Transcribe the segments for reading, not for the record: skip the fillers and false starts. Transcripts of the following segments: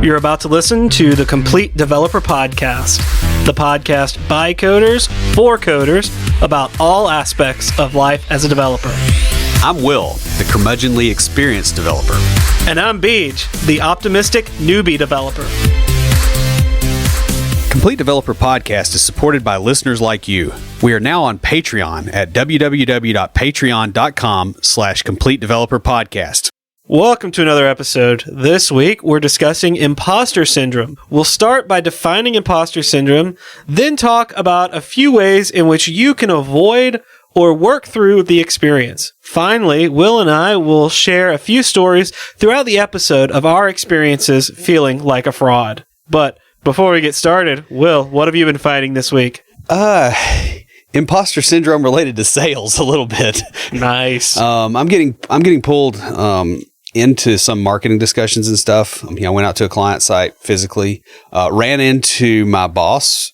You're about to listen to the Complete Developer Podcast, the podcast by coders, for coders, about all aspects of life as a developer. I'm Will, the curmudgeonly experienced developer. And I'm Beej, the optimistic newbie developer. Complete Developer Podcast is supported by listeners like you. We are now on Patreon at www.patreon.com/Complete Developer Podcast. Welcome to another episode. This week, we're discussing imposter syndrome. We'll start by defining imposter syndrome, then talk about a few ways in which you can avoid or work through the experience. Finally, Will and I will share a few stories throughout the episode of our experiences feeling like a fraud. But before we get started, Will, what have you been fighting this week? Imposter syndrome related to sales a little bit. Nice. I'm getting pulled into some marketing discussions and stuff. I went out to a client site physically, ran into my boss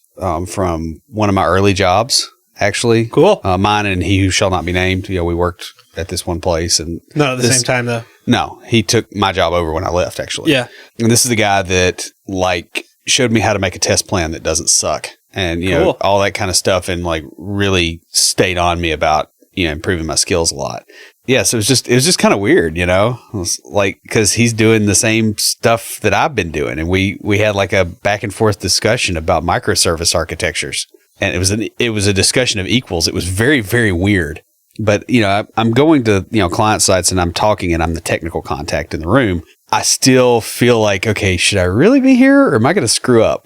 from one of my early jobs, actually. Cool. Mine and he who shall not be named. We worked at this one place. And not at the same time, though. No, he took my job over when I left, actually. Yeah. And this is the guy that, showed me how to make a test plan that doesn't suck. And, Cool. all that kind of stuff, and really stayed on me about, improving my skills a lot. Yeah. So it was just kind of weird, It was because he's doing the same stuff that I've been doing. And we had a back and forth discussion about microservice architectures, and it was a discussion of equals. It was very, very weird. But, I'm going to, client sites and I'm talking and I'm the technical contact in the room. I still feel like, okay, should I really be here or am I going to screw up?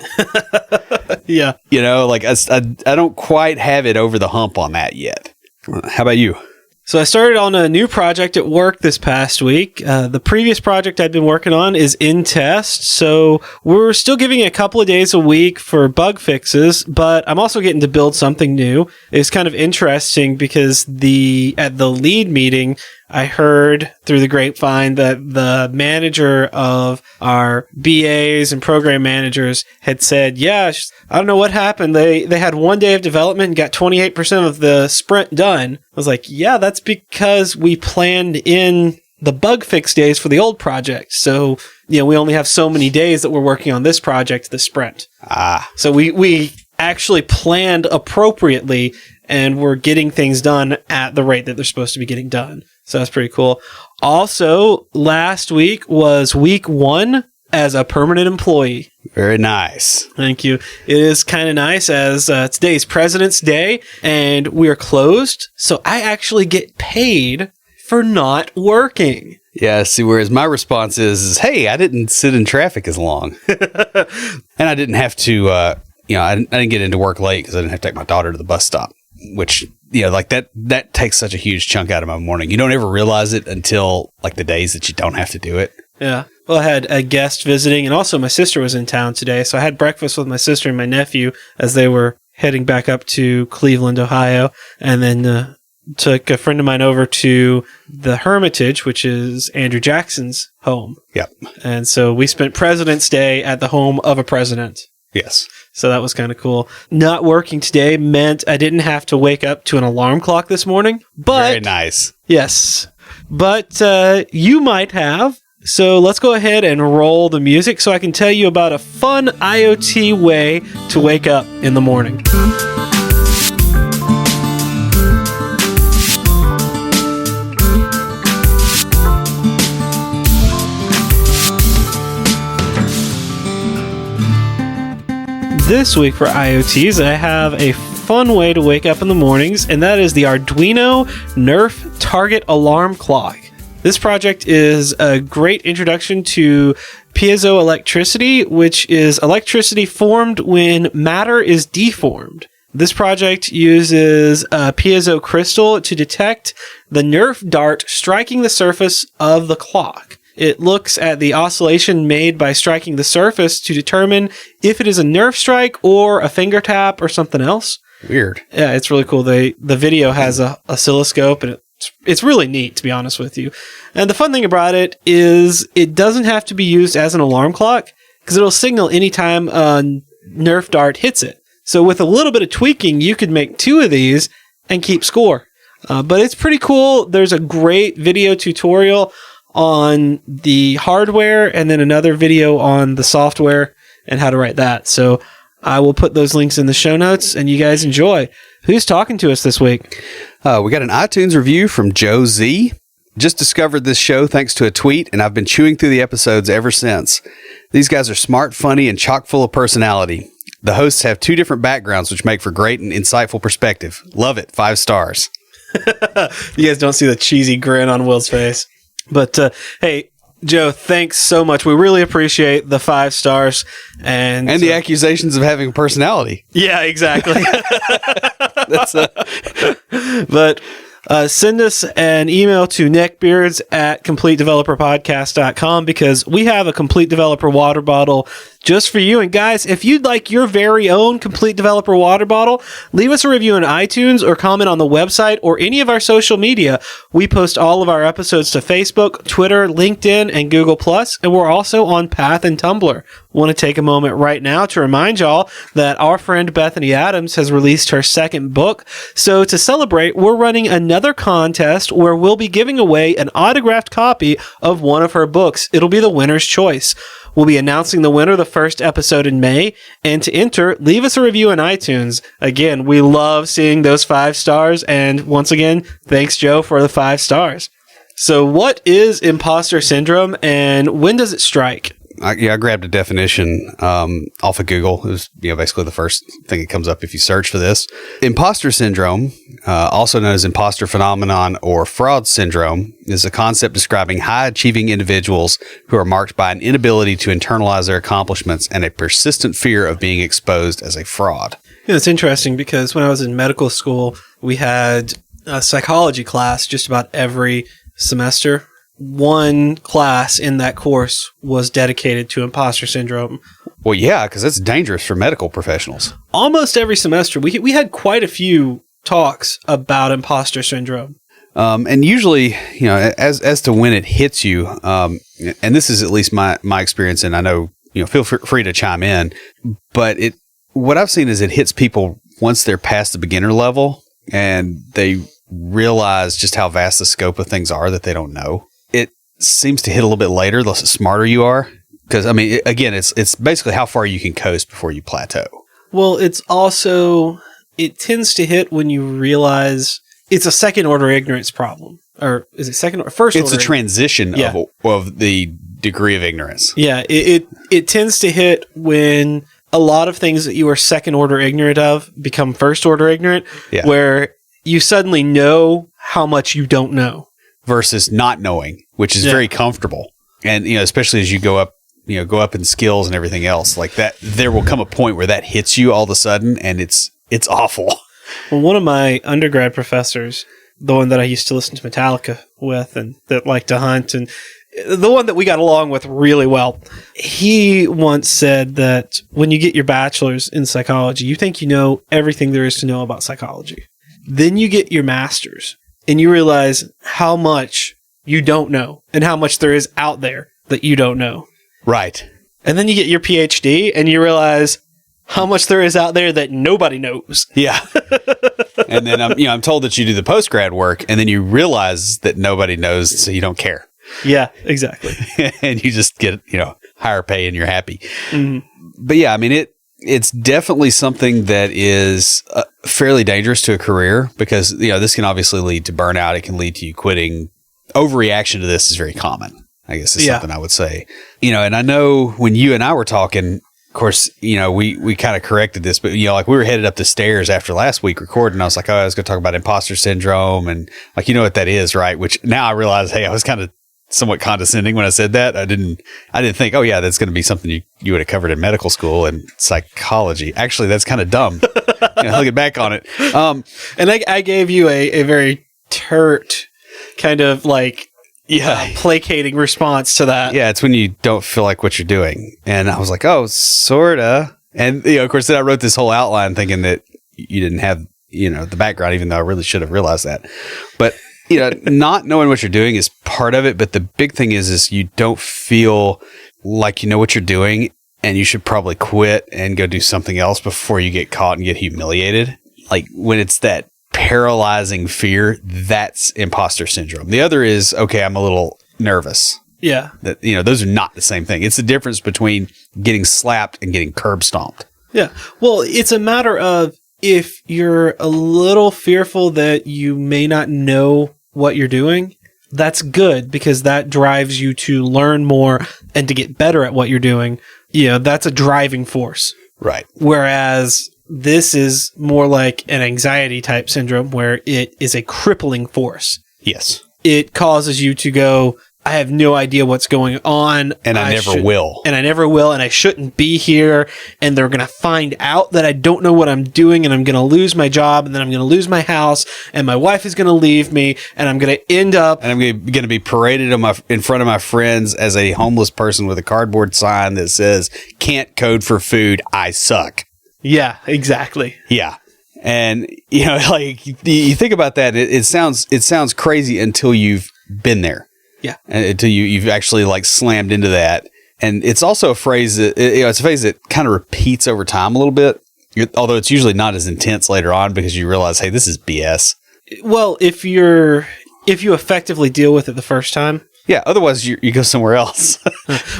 Yeah. I don't quite have it over the hump on that yet. How about you? So I started on a new project at work this past week. The previous project I'd been working on is in test, so we're still giving it a couple of days a week for bug fixes, but I'm also getting to build something new. It's kind of interesting because at the lead meeting, I heard through the grapevine that the manager of our BAs and program managers had said, yeah, I don't know what happened. They had 1 day of development and got 28% of the sprint done. I was like, yeah, that's because we planned in the bug fix days for the old project. So, we only have so many days that we're working on this project, the sprint. So we actually planned appropriately and we're getting things done at the rate that they're supposed to be getting done. So that's pretty cool. Also, last week was week 1 as a permanent employee. Very nice. Thank you. It is kind of nice as today's President's Day and we're closed. So I actually get paid for not working. Yeah, see, whereas my response is hey, I didn't sit in traffic as long. And I didn't have to, I didn't get into work late because I didn't have to take my daughter to the bus stop, which, that takes such a huge chunk out of my morning. You don't ever realize it until the days that you don't have to do it. Yeah. Well, I had a guest visiting, and also my sister was in town today, so I had breakfast with my sister and my nephew as they were heading back up to Cleveland, Ohio, and then took a friend of mine over to the Hermitage, which is Andrew Jackson's home. Yep. And so we spent President's Day at the home of a president. Yes. So that was kind of cool. Not working today meant I didn't have to wake up to an alarm clock this morning. But very nice. Yes. But you might have. So let's go ahead and roll the music so I can tell you about a fun IoT way to wake up in the morning. This week for IoTs, I have a fun way to wake up in the mornings, and that is the Arduino Nerf Target Alarm Clock. This project is a great introduction to piezoelectricity, which is electricity formed when matter is deformed. This project uses a piezo crystal to detect the Nerf dart striking the surface of the clock. It looks at the oscillation made by striking the surface to determine if it is a Nerf strike or a finger tap or something else. Weird. Yeah, it's really cool. The video has a oscilloscope, and it's really neat, to be honest with you. And the fun thing about it is it doesn't have to be used as an alarm clock because it'll signal anytime a Nerf dart hits it. So with a little bit of tweaking, you could make 2 of these and keep score. But it's pretty cool. There's a great video tutorial on the hardware and then another video on the software and how to write that. So I will put those links in the show notes and you guys enjoy. Who's talking to us this week? We got an iTunes review from Joe Z. Just discovered this show thanks to a tweet, and I've been chewing through the episodes ever since. These guys are smart, funny, and chock full of personality. The hosts have 2 different backgrounds, which make for great and insightful perspective. Love it. 5 stars. You guys don't see the cheesy grin on Will's face. But hey, Joe, thanks so much. We really appreciate the 5 stars. And the accusations of having a personality. Yeah, exactly. But send us an email to neckbeards@completedeveloperpodcast.com because we have a Complete Developer water bottle just for you. And guys, if you'd like your very own Complete Developer water bottle, leave us a review on iTunes or comment on the website or any of our social media. We post all of our episodes to Facebook, Twitter, LinkedIn, and Google+, and we're also on Path and Tumblr. Want to take a moment right now to remind y'all that our friend Bethany Adams has released her second book. So to celebrate, we're running another contest where we'll be giving away an autographed copy of one of her books. It'll be the winner's choice. We'll be announcing the winner the first episode in May. And to enter, leave us a review on iTunes. Again, we love seeing those 5 stars. And once again, thanks, Joe, for the 5 stars. So what is imposter syndrome and when does it strike? I grabbed a definition off of Google. It was basically the first thing that comes up if you search for this. Imposter syndrome, also known as imposter phenomenon or fraud syndrome, is a concept describing high-achieving individuals who are marked by an inability to internalize their accomplishments and a persistent fear of being exposed as a fraud. It's interesting because when I was in medical school, we had a psychology class just about every semester. One class in that course was dedicated to imposter syndrome. Well, yeah, because that's dangerous for medical professionals. Almost every semester, we had quite a few talks about imposter syndrome. And usually, as to when it hits you, and this is at least my experience, and I know, feel free to chime in, but what I've seen is it hits people once they're past the beginner level and they realize just how vast the scope of things are that they don't know. It seems to hit a little bit later, the smarter you are. Because, again, it's basically how far you can coast before you plateau. Well, it tends to hit when you realize it's a second order ignorance problem. Or is it second or first order? It's a transition of the degree of ignorance. Yeah, it tends to hit when a lot of things that you were second order ignorant of become first order ignorant, where you suddenly know how much you don't know. Versus not knowing, which is very comfortable. And, especially as you go up in skills and everything else like that, there will come a point where that hits you all of a sudden and it's awful. Well, one of my undergrad professors, the one that I used to listen to Metallica with and that liked to hunt and the one that we got along with really well, he once said that when you get your bachelor's in psychology, you think you know everything there is to know about psychology. Then you get your master's. And you realize how much you don't know and how much there is out there that you don't know. Right. And then you get your PhD and you realize how much there is out there that nobody knows. Yeah. And then I'm told that you do the post-grad work and then you realize that nobody knows, so you don't care. Yeah, exactly. And you just get, higher pay and you're happy. Mm-hmm. But yeah, it's definitely something that is fairly dangerous to a career because, this can obviously lead to burnout. It can lead to you quitting. Overreaction to this is very common, I guess is something I would say. And I know when you and I were talking, of course, we kind of corrected this, but, like we were headed up the stairs after last week recording. I was like, I was going to talk about imposter syndrome and like, you know what that is, right? Which now I realize, hey, I was kind of somewhat condescending when I said that. I didn't think, oh yeah, that's going to be something you would have covered in medical school and psychology. Actually, that's kind of dumb. Looking back on it. And I gave you a very turt kind of like placating response to that. Yeah, it's when you don't feel like what you're doing. And I was like, oh, sorta. And of course, then I wrote this whole outline thinking that you didn't have the background, even though I really should have realized that. But not knowing what you're doing is part of it, but the big thing is you don't feel like you know what you're doing and you should probably quit and go do something else before you get caught and get humiliated. Like when it's that paralyzing fear, that's imposter syndrome. The other is, okay, I'm a little nervous. Yeah. That, those are not the same thing. It's the difference between getting slapped and getting curb stomped. Yeah. Well, it's a matter of if you're a little fearful that you may not know what you're doing, that's good because that drives you to learn more and to get better at what you're doing. That's a driving force. Right. Whereas this is more like an anxiety type syndrome where it is a crippling force. Yes. It causes you to go, I have no idea what's going on. And I never will. And I never will. And I shouldn't be here. And they're going to find out that I don't know what I'm doing. And I'm going to lose my job. And then I'm going to lose my house. And my wife is going to leave me. And I'm going to end up. And I'm going to be paraded in front of my friends as a homeless person with a cardboard sign that says, "Can't code for food. I suck." Yeah, exactly. Yeah. And, like you think about that, it sounds crazy until you've been there. Yeah. Until you've actually like slammed into that. And it's also a phrase that, it's a phrase that kind of repeats over time a little bit, although it's usually not as intense later on because you realize, hey, this is BS. Well, if you effectively deal with it the first time. Yeah. Otherwise you go somewhere else.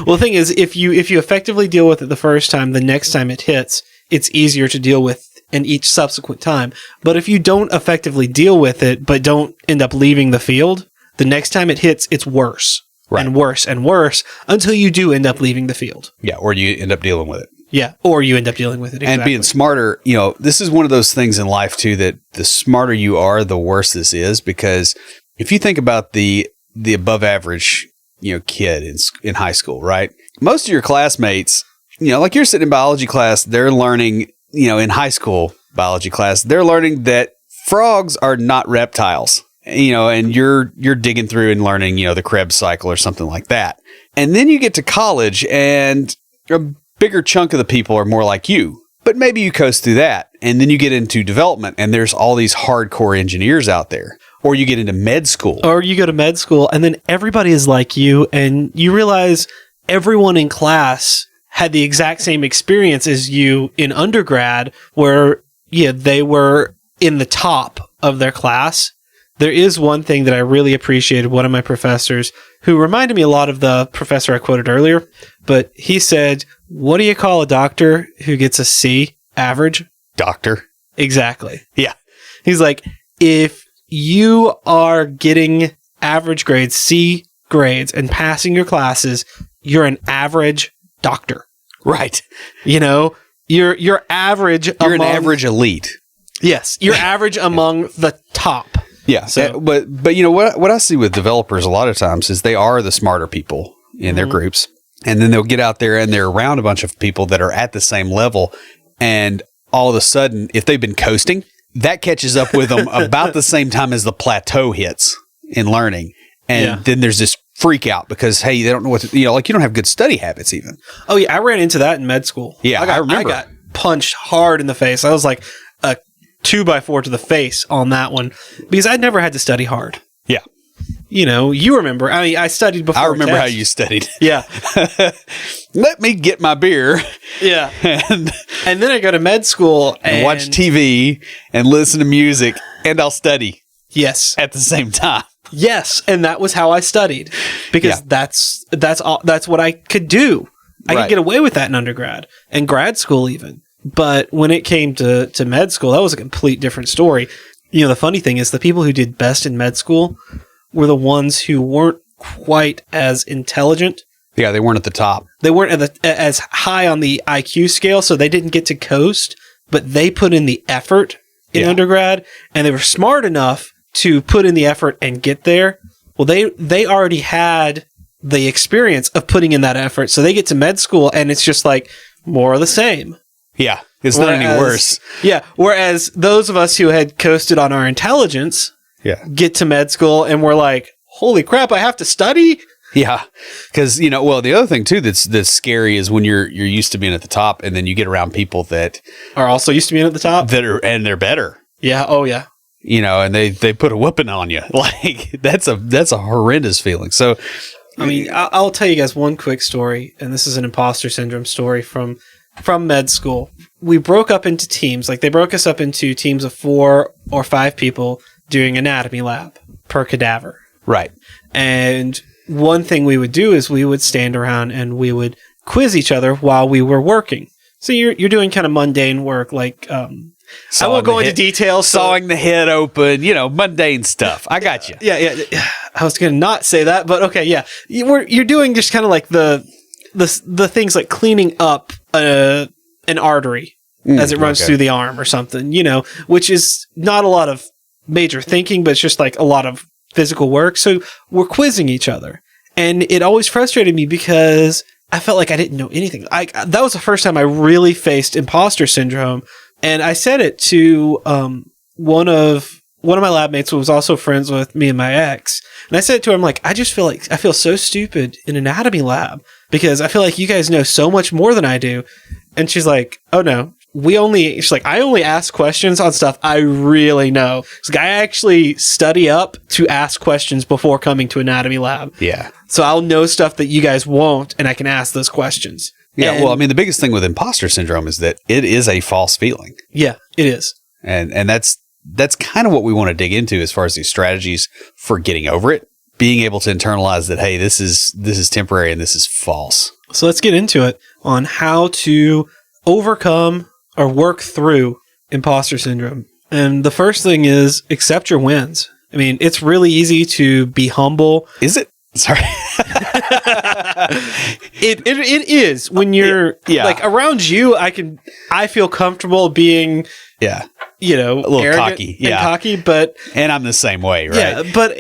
Well, the thing is, if you effectively deal with it the first time, the next time it hits, it's easier to deal with in each subsequent time. But if you don't effectively deal with it, but don't end up leaving the field, the next time it hits, it's worse and worse and worse until you do end up leaving the field. Yeah, or you end up dealing with it. Yeah, or you end up dealing with it. Exactly. And being smarter, this is one of those things in life, too, that the smarter you are, the worse this is. Because if you think about the above average, kid in high school, right? Most of your classmates, like you're sitting in biology class, they're learning, in high school biology class, they're learning that frogs are not reptiles. And you're digging through and learning, the Krebs cycle or something like that. And then you get to college and a bigger chunk of the people are more like you, but maybe you coast through that. And then you get into development and there's all these hardcore engineers out there, or you get into med school, or you go to med school and then everybody is like you. And you realize everyone in class had the exact same experience as you in undergrad where, they were in the top of their class. There is one thing that I really appreciated. One of my professors, who reminded me a lot of the professor I quoted earlier, but he said, "What do you call a doctor who gets a C average?" Doctor. Exactly. Yeah. He's like, if you are getting average grades, C grades, and passing your classes, you're an average doctor. Right. You're average. You're an average elite. Yes. You're average among the top. Yeah. So, but what I see with developers a lot of times is they are the smarter people in their groups. And then they'll get out there and they're around a bunch of people that are at the same level. And all of a sudden, if they've been coasting, that catches up with them about the same time as the plateau hits in learning. And then there's this freak out because, hey, they don't know what to, like you don't have good study habits even. Oh, yeah. I ran into that in med school. Yeah, I remember. I got punched hard in the face. I was like a 2x4 to the face on that one because I'd never had to study hard. Yeah. You remember. I mean, I studied before. I remember how you studied. Yeah. Let me get my beer. Yeah. And then I go to med school and watch TV and listen to music and I'll study. Yes. At the same time. Yes. And that was how I studied because that's what I could do. I could get away with that in undergrad and grad school even. But when it came to med school, that was a complete different story. The funny thing is the people who did best in med school were the ones who weren't quite as intelligent. Yeah, they weren't at the top. They weren't as high on the IQ scale, so they didn't get to coast, but they put in the effort in undergrad, and they were smart enough to put in the effort and get there. Well, they already had the experience of putting in that effort, so they get to med school, and it's just like more of the same. Yeah, it's not any worse. Yeah, whereas those of us who had coasted on our intelligence get to med school and we're like, holy crap, I have to study? Yeah, because, the other thing, too, that's scary is when you're used to being at the top and then you get around people that are also used to being at the top. And they're better. Yeah, oh, yeah. And they put a whooping on you. Like, that's a horrendous feeling. So, I mean, I'll tell you guys one quick story, and this is an imposter syndrome story from med school. We broke up into teams. Like, they broke us up into teams of 4 or 5 people doing anatomy lab per cadaver. Right. And one thing we would do is we would stand around and we would quiz each other while we were working. So you're doing kind of mundane work, like I won't go into details. Sawing the head open, mundane stuff. I got you. Yeah. I was going to not say that, but okay, yeah. You're doing just kind of like the things like cleaning up an artery as it runs through the arm or something, which is not a lot of major thinking, but it's just like a lot of physical work. So we're quizzing each other. And it always frustrated me because I felt like I didn't know anything. That was the first time I really faced imposter syndrome. And I said it to one of my lab mates who was also friends with me and my ex. And I said it to him, like, I just feel like I feel so stupid in anatomy lab because I feel like you guys know so much more than I do. And she's like, oh no, she's like, I only ask questions on stuff I really know. She's like, I actually study up to ask questions before coming to anatomy lab. Yeah. So I'll know stuff that you guys won't, and I can ask those questions. Yeah. Well, I mean, the biggest thing with imposter syndrome is that it is a false feeling. Yeah, it is. And that's kind of what we want to dig into as far as these strategies for getting over it, being able to internalize that, hey, this is temporary and this is false. So let's get into it on how to overcome or work through imposter syndrome. And the first thing is accept your wins. I mean, it's really easy to be humble. Is it? Sorry. It is when you're like around you. I feel comfortable being a little cocky, and I'm the same way, right? Yeah, but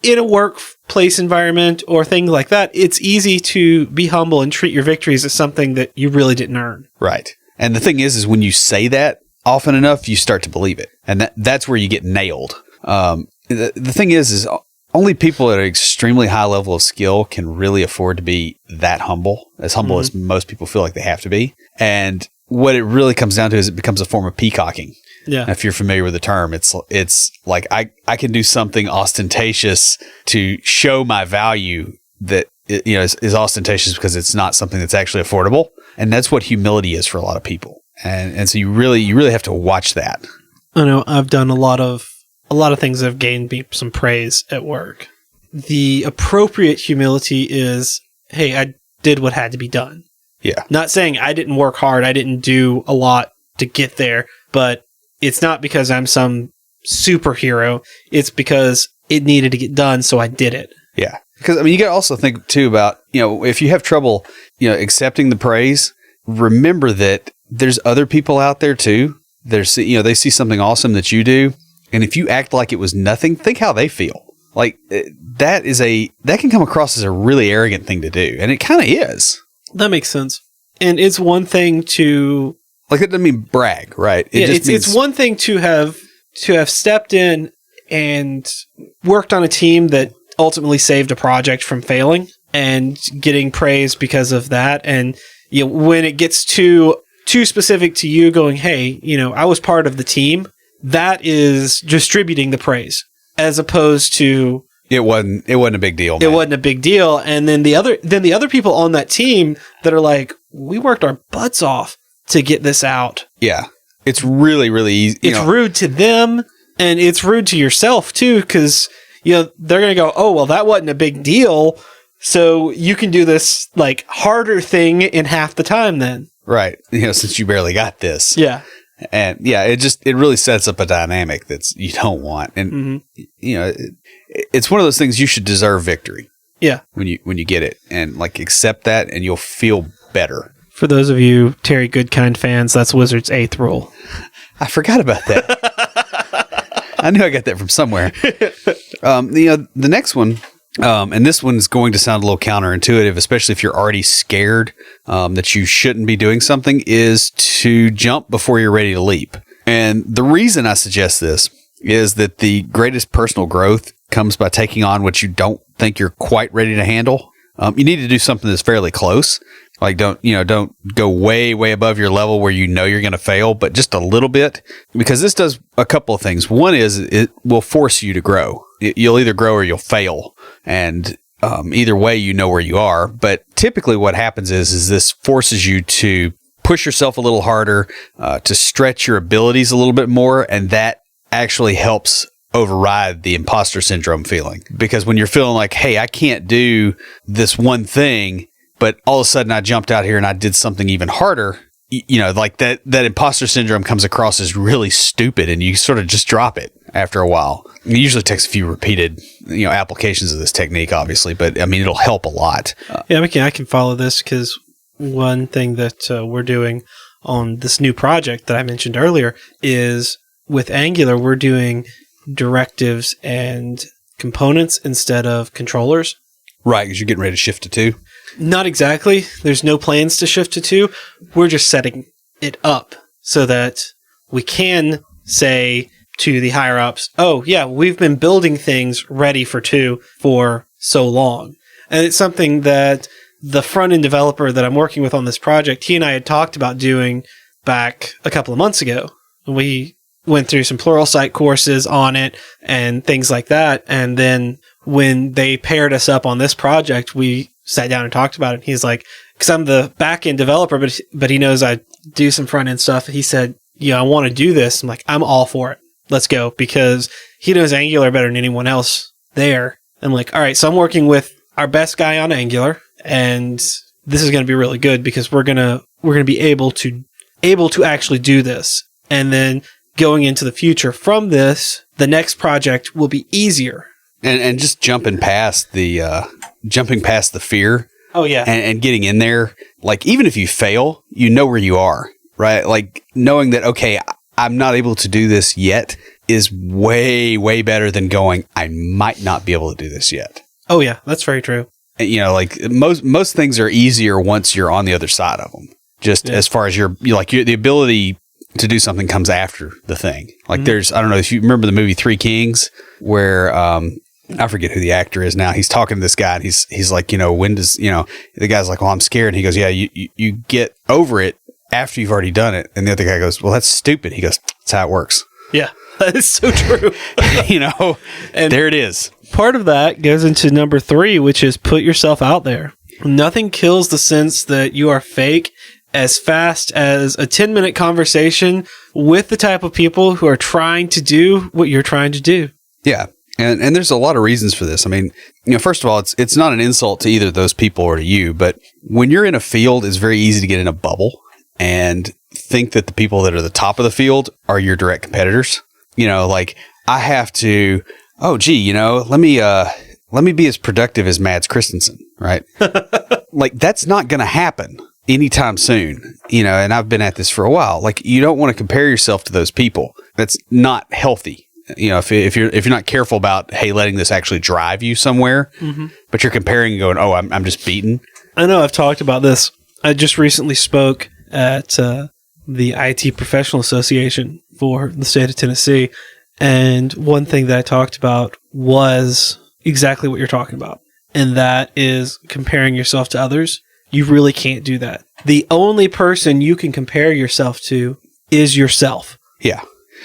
in a workplace environment or things like that, it's easy to be humble and treat your victories as something that you really didn't earn. Right. And the thing is when you say that often enough, you start to believe it, and that's where you get nailed. The thing is only people at an extremely high level of skill can really afford to be that humble as most people feel like they have to be. And what it really comes down to is it becomes a form of peacocking. Yeah. If you're familiar with the term, it's like I can do something ostentatious to show my value that is ostentatious because it's not something that's actually affordable. And that's what humility is for a lot of people. And so you really have to watch that. I know I've done a lot of things that have gained me some praise at work. The appropriate humility is, hey, I did what had to be done. Yeah. Not saying I didn't work hard. I didn't do a lot to get there, but it's not because I'm some superhero. It's because it needed to get done, so I did it. Yeah. Because, I mean, you got to also think, too, about, if you have trouble, accepting the praise, remember that there's other people out there, too. They see something awesome that you do. And if you act like it was nothing, think how they feel. Like, that can come across as a really arrogant thing to do. And it kind of is. That makes sense. And it's one thing to... Like, it doesn't mean brag, right? It's one thing to have stepped in and worked on a team that ultimately saved a project from failing and getting praise because of that. And when it gets too specific to you going, hey, I was part of the team, that is distributing the praise as opposed to... It wasn't a big deal, man. It wasn't a big deal. And then the other people on that team that are like, we worked our butts off to get this out. Yeah. It's really, really easy. It's rude to them, and it's rude to yourself too, because they're going to go, oh, well, that wasn't a big deal, so you can do this like harder thing in half the time then. Right. Since you barely got this. Yeah. And yeah, it really sets up a dynamic that you don't want. And it's one of those things you should deserve victory. Yeah. When you get it, and like accept that, and you'll feel better. For those of you Terry Goodkind fans, that's Wizard's 8th rule. I forgot about that. I knew I got that from somewhere. The next one, and this one is going to sound a little counterintuitive, especially if you're already scared that you shouldn't be doing something, is to jump before you're ready to leap. And the reason I suggest this is that the greatest personal growth comes by taking on what you don't think you're quite ready to handle. You need to do something that's fairly close. Like don't go way, way above your level where you're going to fail, but just a little bit, because this does a couple of things. One is it will force you to grow. You'll either grow or you'll fail. And either way, where you are. But typically what happens is this forces you to push yourself a little harder, to stretch your abilities a little bit more. And that actually helps override the imposter syndrome feeling. Because when you're feeling like, hey, I can't do this one thing, but all of a sudden I jumped out here and I did something even harder, like that imposter syndrome comes across as really stupid, and you sort of just drop it after a while. It usually takes a few repeated, applications of this technique, obviously, but I mean, it'll help a lot. I can follow this, because one thing that we're doing on this new project that I mentioned earlier is with Angular, we're doing directives and components instead of controllers. Right, because you're getting ready to shift to 2. Not exactly. There's no plans to shift to 2. We're just setting it up so that we can say to the higher ups, oh, yeah, we've been building things ready for 2 for so long. And it's something that the front-end developer that I'm working with on this project, he and I had talked about doing back a couple of months ago. We went through some Pluralsight courses on it and things like that. And then when they paired us up on this project, we sat down and talked about it. He's like, because I'm the back-end developer, but he knows I do some front-end stuff. He said, I want to do this. I'm like, I'm all for it. Let's go. Because he knows Angular better than anyone else there. I'm like, all right, so I'm working with our best guy on Angular, and this is going to be really good because we're going to be able to actually do this. And then going into the future from this, the next project will be easier. And just jumping past the fear. Oh yeah. And getting in there, like, even if you fail, you know where you are, right? Like, knowing that, okay, I'm not able to do this yet is way, way better than going, I might not be able to do this yet. Oh yeah, that's very true. Like most things are easier once you're on the other side of them. Just as far as the ability to do something comes after the thing. Like I don't know if you remember the movie 3 Kings, where I forget who the actor is now. He's talking to this guy, and he's like, when does, the guy's like, well, I'm scared. And he goes, yeah, you get over it after you've already done it. And the other guy goes, well, that's stupid. He goes, that's how it works. Yeah, that is so true. And there it is. Part of that goes into number 3, which is put yourself out there. Nothing kills the sense that you are fake as fast as a 10-minute conversation with the type of people who are trying to do what you're trying to do. Yeah. And there's a lot of reasons for this. I mean, first of all, it's not an insult to either of those people or to you, but when you're in a field, it's very easy to get in a bubble and think that the people that are the top of the field are your direct competitors. Like, I have to, let me be as productive as Mads Christensen, right? Like, that's not going to happen anytime soon, and I've been at this for a while. Like, you don't want to compare yourself to those people. That's not healthy. If you're not careful about, hey, letting this actually drive you somewhere, but you're comparing and going, oh, I'm just beaten. I know I've talked about this. I just recently spoke at the IT Professional Association for the state of Tennessee. And one thing that I talked about was exactly what you're talking about. And that is comparing yourself to others. You really can't do that. The only person you can compare yourself to is yourself. Yeah.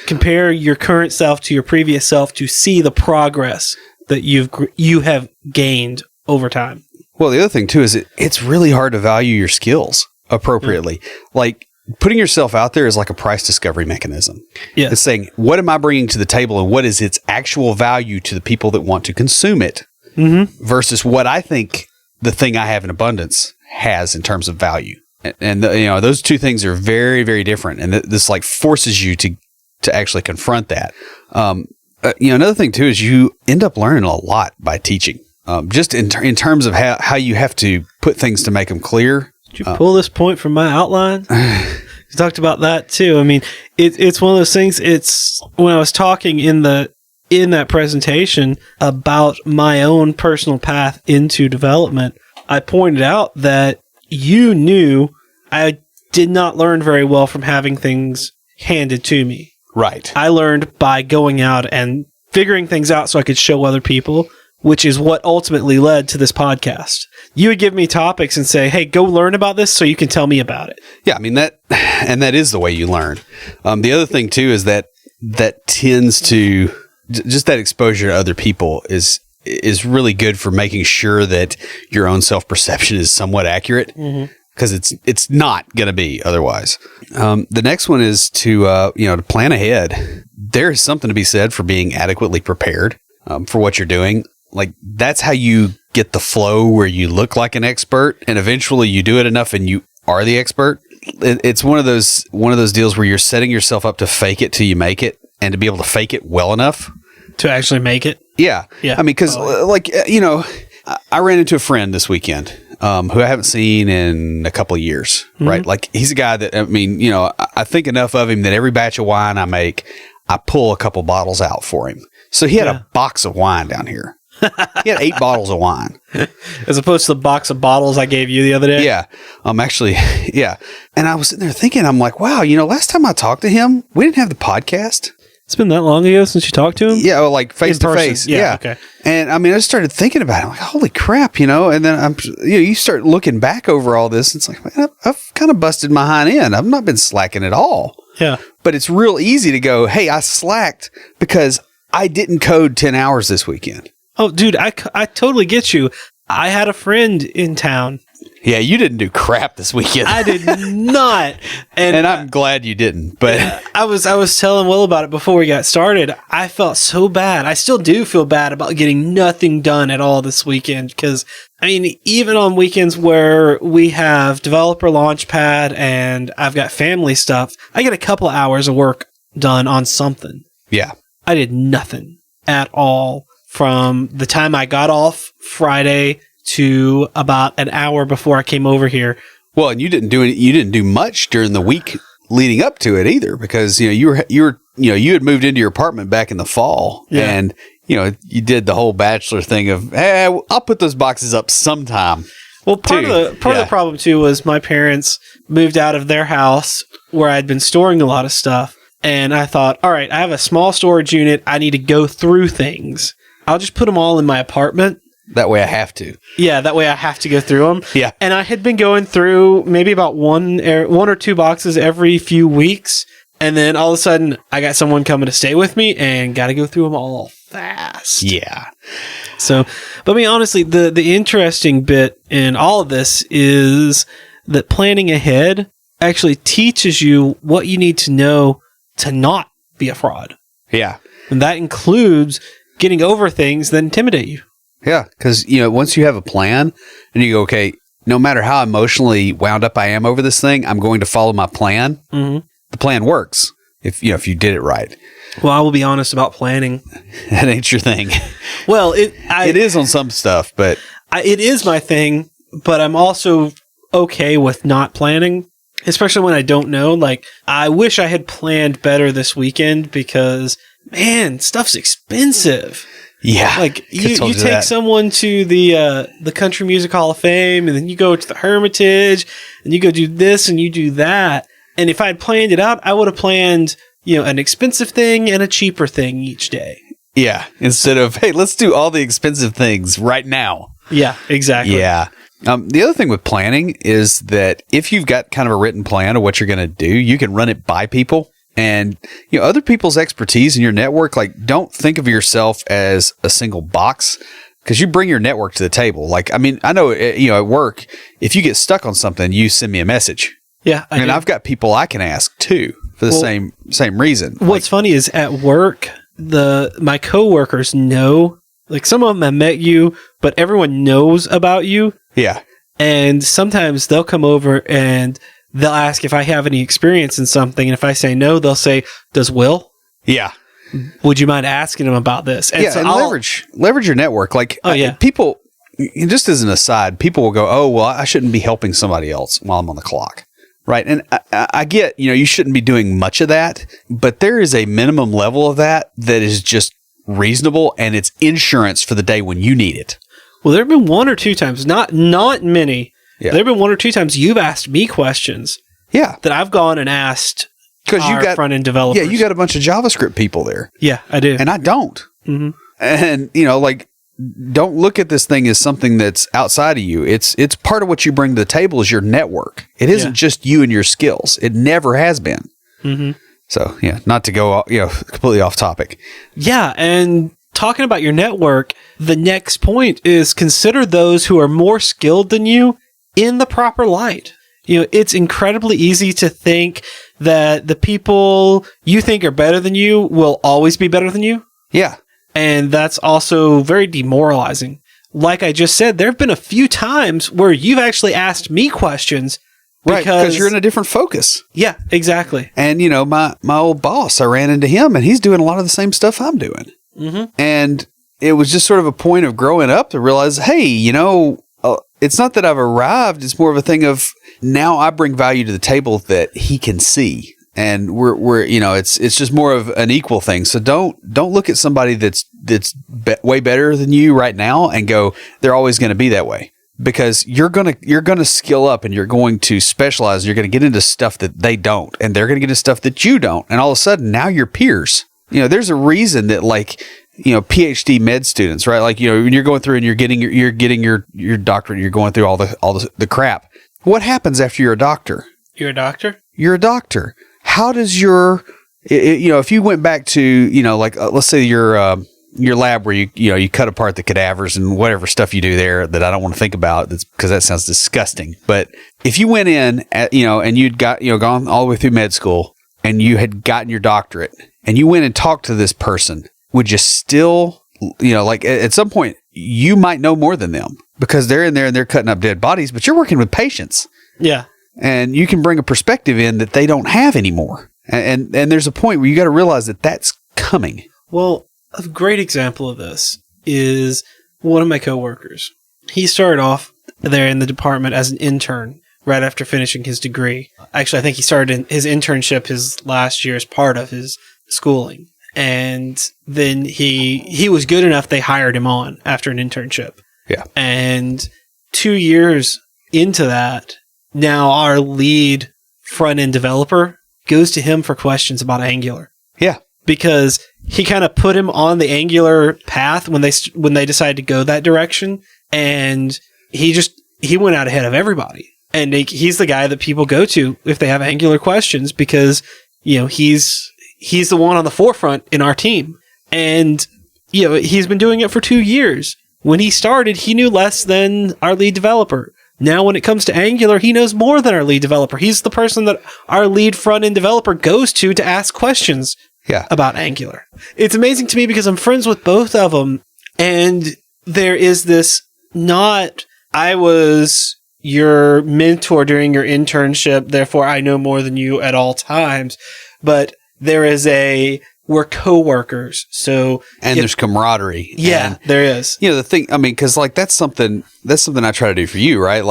Compare your current self to your previous self to see the progress that you have gained over time. Well, the other thing too is it's really hard to value your skills appropriately. Like, putting yourself out there is like a price discovery mechanism. Yeah. It's saying, what am I bringing to the table, and what is its actual value to the people that want to consume it, versus what I think the thing I have in abundance has in terms of value. And those two things are very, very different. And this like forces you to actually confront that. Another thing too is you end up learning a lot by teaching. Just in terms of how you have to put things to make them clear. Did you pull this point from my outline? You talked about that too. I mean, it's one of those things. It's when I was talking in that presentation about my own personal path into development, I pointed out that you knew I did not learn very well from having things handed to me. Right. I learned by going out and figuring things out so I could show other people, which is what ultimately led to this podcast. You would give me topics and say, hey, go learn about this so you can tell me about it. Yeah, I mean, that is the way you learn. The other thing too is that tends to, just that exposure to other people is really good for making sure that your own self-perception is somewhat accurate, because it's not going to be otherwise. The next one is to plan ahead. there's something to be said for being adequately prepared for what you're doing. Like, that's how you get the flow where you look like an expert, and eventually you do it enough and you are the expert. It's one of those deals where you're setting yourself up to fake it till you make it, and to be able to fake it well enough to actually make it. Yeah. I mean, because I ran into a friend this weekend who I haven't seen in a couple of years, right? Like, he's a guy that, I mean, I think enough of him that every batch of wine I make, I pull a couple bottles out for him. So he had a box of wine down here. He had 8 bottles of wine. As opposed to the box of bottles I gave you the other day? Yeah. Actually, yeah. And I was sitting there thinking, I'm like, wow, last time I talked to him, we didn't have the podcast. It's been that long ago since you talked to him? Yeah, like face to face. Yeah. Okay. And I mean, I started thinking about it. I'm like, holy crap, and then you start looking back over all this. It's like, man, I've kind of busted my hind end. I've not been slacking at all. Yeah. But it's real easy to go, hey, I slacked because I didn't code 10 hours this weekend. Oh, dude, I totally get you. I had a friend in town. Yeah, you didn't do crap this weekend. I did not. And I'm glad you didn't. But I was telling Will about it before we got started. I felt so bad. I still do feel bad about getting nothing done at all this weekend. Because, I mean, even on weekends where we have developer launchpad and I've got family stuff, I get a couple of hours of work done on something. Yeah. I did nothing at all from the time I got off Friday to about an hour before I came over here. Well, and you didn't do much during the week leading up to it either, because you had moved into your apartment back in the fall, and you did the whole bachelor thing of, hey, I'll put those boxes up sometime. Well, part of the problem too was my parents moved out of their house where I'd been storing a lot of stuff, and I thought, all right, I have a small storage unit. I need to go through things. I'll just put them all in my apartment. That way I have to. Yeah, that way I have to go through them. Yeah. And I had been going through maybe about one or two boxes every few weeks. And then all of a sudden, I got someone coming to stay with me and got to go through them all fast. Yeah. So, but I mean, honestly, the interesting bit in all of this is that planning ahead actually teaches you what you need to know to not be a fraud. Yeah. And that includes getting over things that intimidate you. Yeah, because, once you have a plan and you go, okay, no matter how emotionally wound up I am over this thing, I'm going to follow my plan. Mm-hmm. The plan works if you did it right. Well, I will be honest about planning. That ain't your thing. Well, it is on some stuff, but it is my thing, but I'm also okay with not planning, especially when I don't know. Like, I wish I had planned better this weekend because, man, stuff's expensive. Yeah, like you take someone to the Country Music Hall of Fame, and then you go to the Hermitage, and you go do this and you do that. And if I had planned it out, I would have planned, an expensive thing and a cheaper thing each day. Yeah, instead of, hey, let's do all the expensive things right now. Yeah, exactly. Yeah. The other thing with planning is that if you've got kind of a written plan of what you're going to do, you can run it by people. And, other people's expertise in your network, like, don't think of yourself as a single box, because you bring your network to the table. Like, I mean, I know, at work, if you get stuck on something, you send me a message. Yeah. I've got people I can ask too for the same reason. What's funny is at work, my coworkers know, like, some of them have met you, but everyone knows about you. Yeah. And sometimes they'll come over and they'll ask if I have any experience in something, and if I say no, they'll say, "Does Will?" Yeah. Would you mind asking him about this? And so leverage your network. Like, people, just as an aside, people will go, "Oh, well, I shouldn't be helping somebody else while I'm on the clock." Right? And I get, you shouldn't be doing much of that, but there is a minimum level of that is just reasonable, and it's insurance for the day when you need it. Well, there have been one or two times, not many. Yeah. There have been one or two times you've asked me questions. Yeah. That I've gone and asked because you got front-end developers. Yeah, you got a bunch of JavaScript people there. Yeah, I do. And I don't. Mm-hmm. And, don't look at this thing as something that's outside of you. It's part of what you bring to the table is your network. It isn't just you and your skills. It never has been. Mm-hmm. So, not to go, completely off topic. Yeah, and talking about your network, the next point is consider those who are more skilled than you in the proper light. It's incredibly easy to think that the people you think are better than you will always be better than you. Yeah. And that's also very demoralizing. Like I just said, there have been a few times where you've actually asked me questions. Right, because you're in a different focus. Yeah, exactly. And, my old boss, I ran into him, and he's doing a lot of the same stuff I'm doing. Mm-hmm. And it was just sort of a point of growing up to realize, hey, it's not that I've arrived. It's more of a thing of now I bring value to the table that he can see. And we're it's just more of an equal thing. So don't look at somebody that's way better than you right now and go, they're always going to be that way. Because you're gonna skill up and you're going to specialize. You're going to get into stuff that they don't, and they're going to get into stuff that you don't. And all of a sudden, now you're peers. There's a reason that PhD med students, right? When you're going through and you're getting your doctorate, you're going through all the crap. What happens after you're a doctor? You're a doctor? You're a doctor. How does if you went back to, let's say your lab where you cut apart the cadavers and whatever stuff you do there that I don't want to think about, because that sounds disgusting. But if you went in and you'd got gone all the way through med school and you had gotten your doctorate and you went and talked to this person, would you still at some point you might know more than them because they're in there and they're cutting up dead bodies, but you're working with patients. Yeah. And you can bring a perspective in that they don't have anymore. And there's a point where you got to realize that that's coming. Well, a great example of this is one of my coworkers. He started off there in the department as an intern right after finishing his degree. Actually, I think he started his internship his last year as part of his schooling. And then he was good enough, they hired him on after an internship. Yeah. And 2 years into that, now our lead front-end developer goes to him for questions about Angular. Yeah. Because he kind of put him on the Angular path when they decided to go that direction, and he went out ahead of everybody. And he's the guy that people go to if they have Angular questions because he's the one on the forefront in our team, and he's been doing it for 2 years. When he started, he knew less than our lead developer. Now, when it comes to Angular, he knows more than our lead developer. He's the person that our lead front-end developer goes to ask questions about Angular. It's amazing to me because I'm friends with both of them, and there is this I was your mentor during your internship, therefore I know more than you at all times, but there is we're coworkers. So there's camaraderie. Yeah, and, there is. The thing, because that's something I try to do for you, right?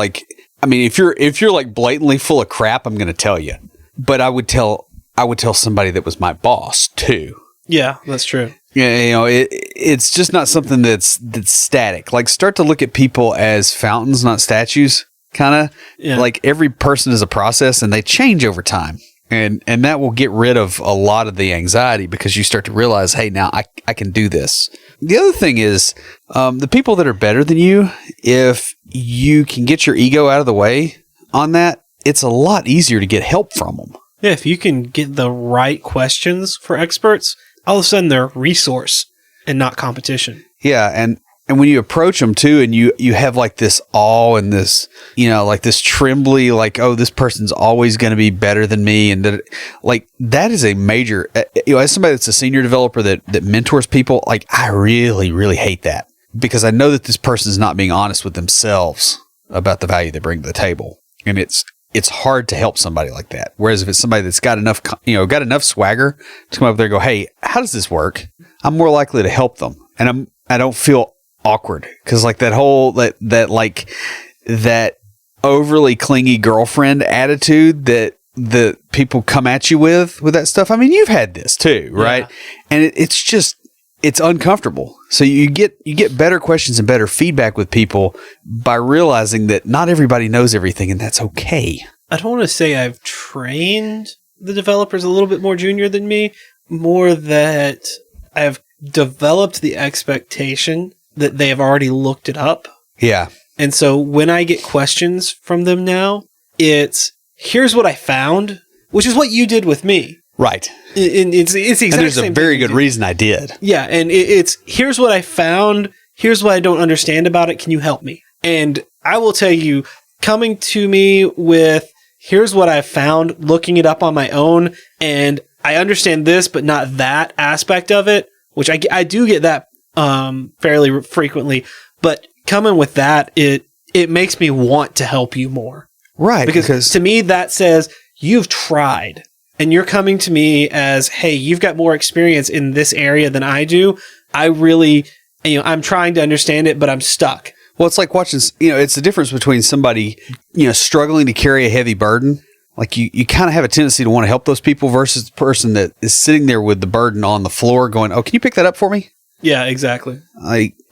If you're blatantly full of crap, I'm going to tell you. But I would tell somebody that was my boss too. Yeah, that's true. Yeah, it's just not something that's static. Start to look at people as fountains, not statues. Kind of. Yeah. Every person is a process, and they change over time. And that will get rid of a lot of the anxiety because you start to realize, hey, now I can do this. The other thing is the people that are better than you, if you can get your ego out of the way on that, it's a lot easier to get help from them. Yeah, if you can get the right questions for experts, all of a sudden they're a resource and not competition. Yeah, and when you approach them too, and you have this awe and this, this trembly, oh, this person's always going to be better than me. And that is a major, as somebody that's a senior developer that mentors people, I really, really hate that because I know that this person's not being honest with themselves about the value they bring to the table. And it's hard to help somebody like that. Whereas if it's somebody that's got enough swagger to come up there and go, hey, how does this work? I'm more likely to help them. And I don't feel awkward because that overly clingy girlfriend attitude that the people come at you with that stuff. You've had this too, right? Yeah. And it's uncomfortable. So you get better questions and better feedback with people by realizing that not everybody knows everything, and that's okay. I don't want to say I've trained the developers a little bit more junior than me, more that I've developed the expectation that they have already looked it up. Yeah. And so when I get questions from them now, it's, here's what I found, which is what you did with me. Right. It's the exact same thing. And there's a very good reason I did. Yeah, and it's, here's what I found, here's what I don't understand about it, can you help me? And I will tell you, coming to me with, here's what I've found looking it up on my own. And I understand this, but not that aspect of it, which I do get that fairly frequently. But coming with that, it makes me want to help you more. Right. Because to me, that says you've tried. And you're coming to me as, hey, you've got more experience in this area than I do. I really, I'm trying to understand it, but I'm stuck. Well, it's like watching, it's the difference between somebody, struggling to carry a heavy burden. Like you kind of have a tendency to want to help those people versus the person that is sitting there with the burden on the floor going, oh, can you pick that up for me? Yeah, exactly.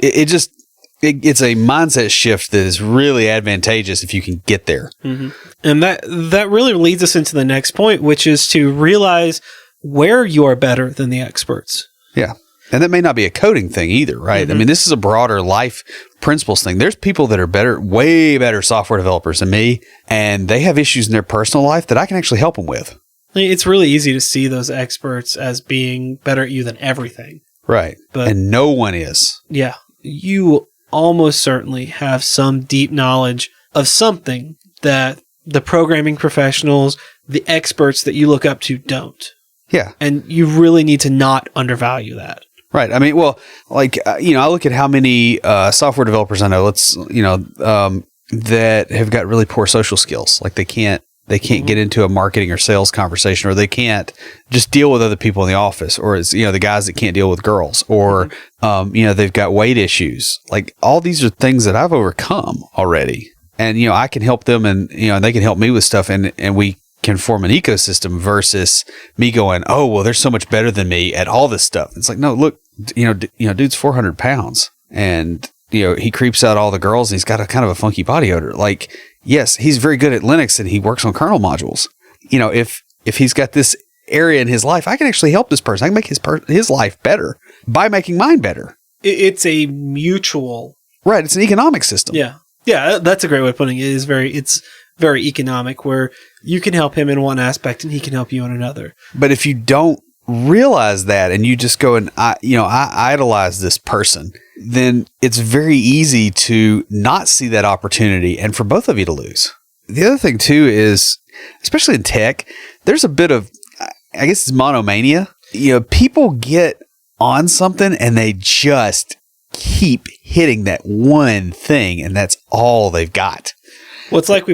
It's a mindset shift that is really advantageous if you can get there. Mm-hmm. And that really leads us into the next point, which is to realize where you are better than the experts. Yeah. And that may not be a coding thing either, right? Mm-hmm. I mean, this is a broader life principles thing. There's people that are way better software developers than me, and they have issues in their personal life that I can actually help them with. It's really easy to see those experts as being better at you than everything. Right. And no one is. Yeah. You almost certainly have some deep knowledge of something that the programming professionals, the experts that you look up to don't. Yeah. And you really need to not undervalue that. Right. I mean, well, like, I look at how many software developers I know, that have got really poor social skills. Like they can't mm-hmm. get into a marketing or sales conversation, or they can't just deal with other people in the office, or it's, the guys that can't deal with girls, or, mm-hmm. They've got weight issues. Like all these are things that I've overcome already. And, I can help them and, they can help me with stuff and we can form an ecosystem versus me going, oh, well, they're so much better than me at all this stuff. It's like, no, look, dude's 400 pounds and, he creeps out all the girls and he's got a kind of a funky body odor. Like, yes, he's very good at Linux and he works on kernel modules. If he's got this area in his life, I can actually help this person. I can make his life better by making mine better. It's a mutual. Right. It's an economic system. Yeah. Yeah. That's a great way of putting it. It's very economic where you can help him in one aspect and he can help you in another. But if you don't realize that and you just go and I idolize this person, then it's very easy to not see that opportunity and for both of you to lose. The other thing too is, especially in tech, there's a bit of, I guess it's monomania. People get on something and they just keep hitting that one thing and that's all they've got. Well, it's like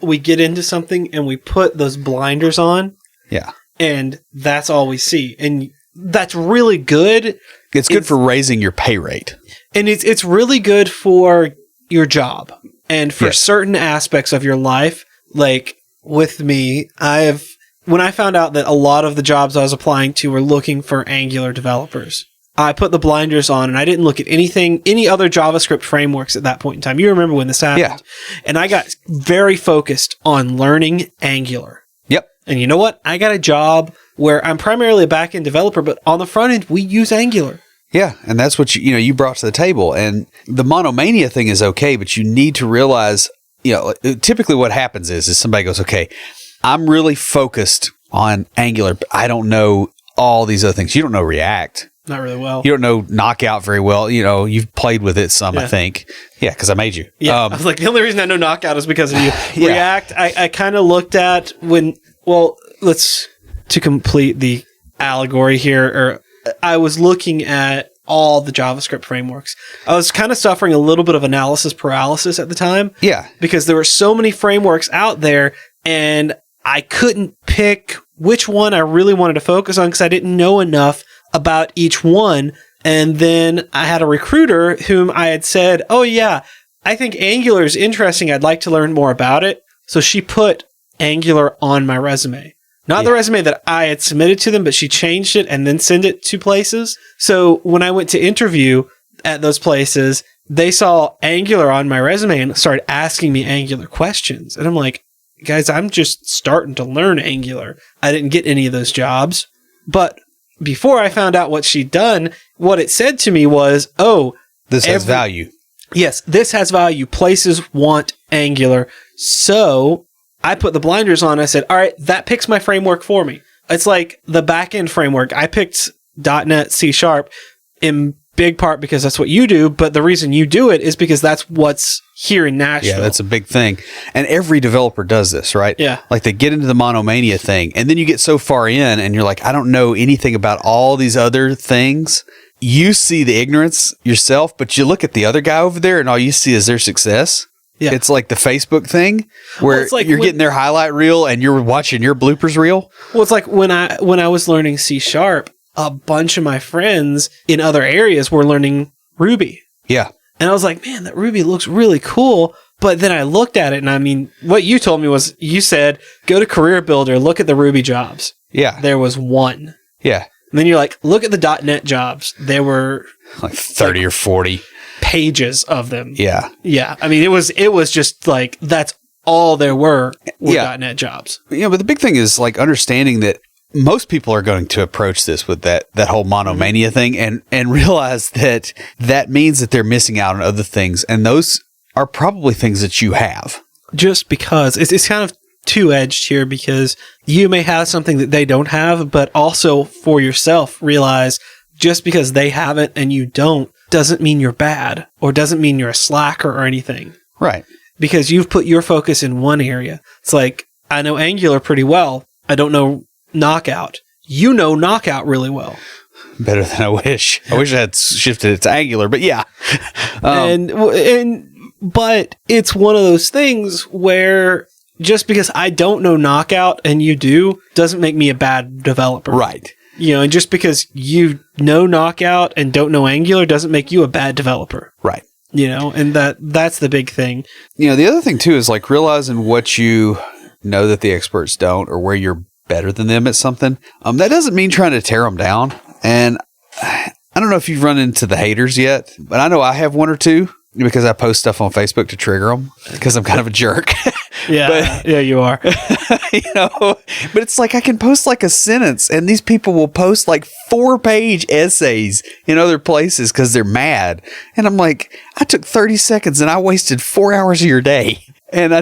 we get into something and we put those blinders on. Yeah. And that's all we see. And that's really good. It's good for raising your pay rate. And it's really good for your job and for certain aspects of your life. Like with me, when I found out that a lot of the jobs I was applying to were looking for Angular developers, I put the blinders on and I didn't look at any other JavaScript frameworks at that point in time. You remember when this happened. Yeah. And I got very focused on learning Angular. Yep. And you know what? I got a job where I'm primarily a back-end developer, but on the front end, we use Angular. Yeah, and that's what you brought to the table. And the monomania thing is okay, but you need to realize, typically what happens is somebody goes, okay, I'm really focused on Angular, but I don't know all these other things. You don't know React. Not really well. You don't know Knockout very well. You've played with it some, I think. Yeah, because I made you. Yeah, I was like, the only reason I know Knockout is because of you. Yeah. React, I kind of looked at to complete the allegory here, I was looking at all the JavaScript frameworks. I was kind of suffering a little bit of analysis paralysis at the time. Yeah. Because there were so many frameworks out there, and I couldn't pick which one I really wanted to focus on because I didn't know enough about each one. And then I had a recruiter whom I had said, oh yeah, I think Angular is interesting. I'd like to learn more about it. So she put Angular on my resume. Not the resume that I had submitted to them, but she changed it and then sent it to places. So when I went to interview at those places, they saw Angular on my resume and started asking me Angular questions. And I'm like, guys, I'm just starting to learn Angular. I didn't get any of those jobs. But before I found out what she'd done, what it said to me was, oh, this has value. Yes, this has value. Places want Angular. So I put the blinders on. I said, all right, that picks my framework for me. It's like the back-end framework. I picked .NET C#. Embedded big part because that's what you do, but the reason you do it is because that's what's here in Nashville. Yeah, that's a big thing. And every developer does this, right? Yeah. Like they get into the monomania thing, and then you get so far in and you're like, I don't know anything about all these other things. You see the ignorance yourself, but you look at the other guy over there and all you see is their success. Yeah. It's like the Facebook thing where like you're getting their highlight reel and you're watching your bloopers reel. Well, it's like when I was learning C#, a bunch of my friends in other areas were learning Ruby. Yeah. And I was like, man, that Ruby looks really cool. But then I looked at it, and I mean, what you told me was, you said, go to Career Builder, look at the Ruby jobs. Yeah. There was one. Yeah. And then you're like, look at the .NET jobs. There were like 30 or 40 pages of them. Yeah. Yeah. I mean, it was just like, that's all there were .NET jobs. Yeah, but the big thing is like understanding that most people are going to approach this with that whole monomania thing and realize that means that they're missing out on other things. And those are probably things that you have. Just because it's kind of two-edged here, because you may have something that they don't have, but also for yourself realize just because they have it and you don't doesn't mean you're bad or doesn't mean you're a slacker or anything. Right. Because you've put your focus in one area. It's like, I know Angular pretty well. I don't know Knockout. You know Knockout really well. Better than I wish. I wish I had shifted it to Angular, but yeah. But it's one of those things where just because I don't know Knockout and you do doesn't make me a bad developer. Right. You know, and just because you know Knockout and don't know Angular doesn't make you a bad developer. Right. You know, and that's the big thing. You know, the other thing too is like realizing what you know that the experts don't, or where you're better than them at something. That doesn't mean trying to tear them down. And I don't know if you've run into the haters yet, but I know I have one or two because I post stuff on Facebook to trigger them because I'm kind of a jerk. Yeah, yeah, you are. You know, but it's like I can post like a sentence and these people will post like 4-page essays in other places because they're mad. And I'm like, I took 30 seconds and I wasted 4 hours of your day. And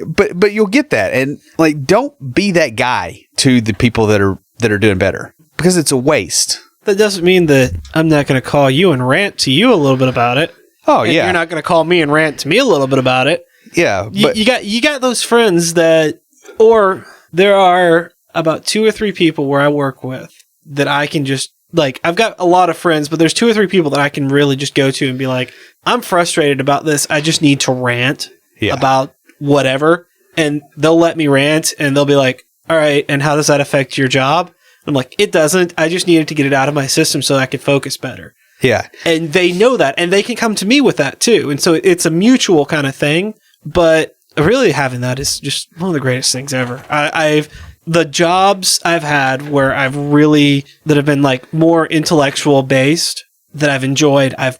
but you'll get that. And like, don't be that guy to the people that are doing better, because it's a waste. That doesn't mean that I'm not going to call you and rant to you a little bit about it. Oh, yeah. You're not going to call me and rant to me a little bit about it. Yeah. But you got those friends or there are about 2 or 3 people where I work with that I can just, like, I've got a lot of friends, but there's 2 or 3 people that I can really just go to and be like, I'm frustrated about this. I just need to rant about whatever. And they'll let me rant and they'll be like, all right, and how does that affect your job? I'm like, it doesn't. I just needed to get it out of my system so I could focus better. Yeah. And they know that, and they can come to me with that too. And so it's a mutual kind of thing, but really having that is just one of the greatest things ever. The jobs I've had where that have been like more intellectual based that I've enjoyed, I've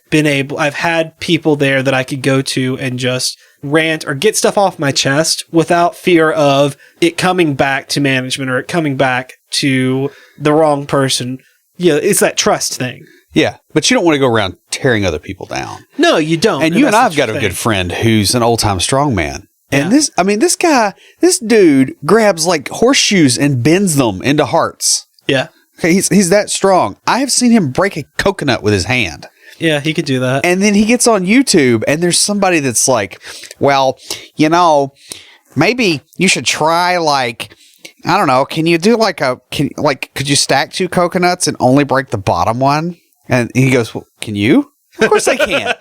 had people there that I could go to and just rant or get stuff off my chest without fear of it coming back to management or it coming back to the wrong person. Yeah, it's that trust thing. Yeah, but you don't want to go around tearing other people down. No, you don't. And you and I've got a good friend who's an old-time strongman. And this dude grabs like horseshoes and bends them into hearts. Yeah. Okay, he's that strong. I have seen him break a coconut with his hand. Yeah, he could do that. And then he gets on YouTube and there's somebody that's like, well, you know, maybe you should try like, I don't know, can you do could you stack 2 coconuts and only break the bottom one? And he goes, well, can you? Of course I can.